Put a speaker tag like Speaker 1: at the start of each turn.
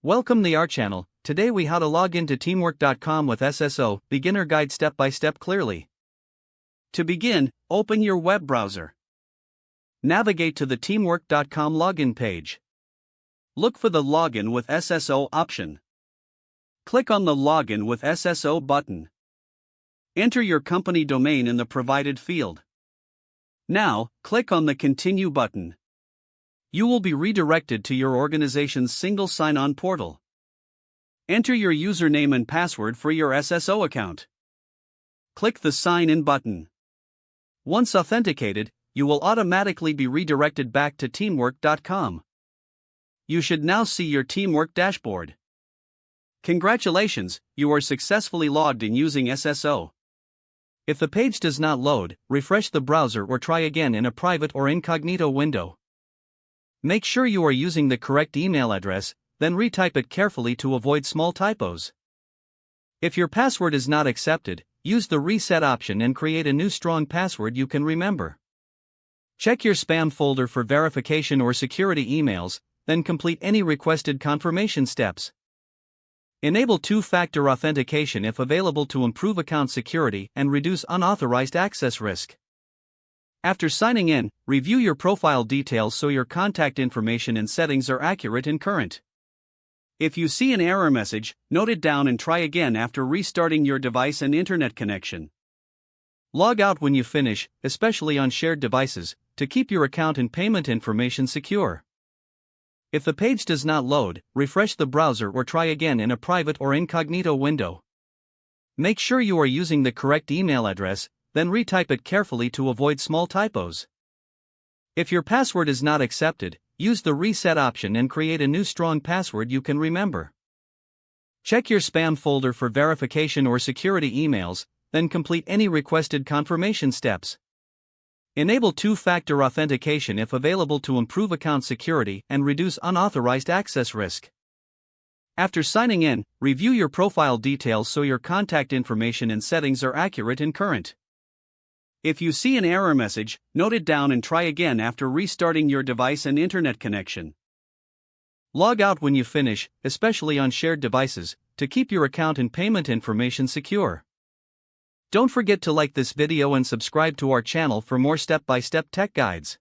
Speaker 1: Welcome to our channel. Today we how to log into teamwork.com with SSO, beginner guide step by step clearly. To begin, open your web browser. Navigate to the teamwork.com login page. Look for the Login with SSO option. Click on the Login with SSO button. Enter your company domain in the provided field. Now, click on the Continue button. You will be redirected to your organization's single sign-on portal. Enter your username and password for your SSO account. Click the Sign In button. Once authenticated, you will automatically be redirected back to teamwork.com. You should now see your Teamwork dashboard. Congratulations, you are successfully logged in using SSO. If the page does not load, refresh the browser or try again in a private or incognito window. Make sure you are using the correct email address, then retype it carefully to avoid small typos. If your password is not accepted, use the reset option and create a new strong password you can remember. Check your spam folder for verification or security emails, then complete any requested confirmation steps. Enable two-factor authentication if available to improve account security and reduce unauthorized access risk. After signing in, review your profile details so your contact information and settings are accurate and current. If you see an error message, note it down and try again after restarting your device and internet connection. Log out when you finish, especially on shared devices, to keep your account and payment information secure. If the page does not load, refresh the browser or try again in a private or incognito window. Make sure you are using the correct email address, then retype it carefully to avoid small typos. If your password is not accepted, use the reset option and create a new strong password you can remember. Check your spam folder for verification or security emails, then complete any requested confirmation steps. Enable two-factor authentication if available to improve account security and reduce unauthorized access risk. After signing in, review your profile details so your contact information and settings are accurate and current. If you see an error message, note it down and try again after restarting your device and internet connection. Log out when you finish, especially on shared devices, to keep your account and payment information secure. Don't forget to like this video and subscribe to our channel for more step-by-step tech guides.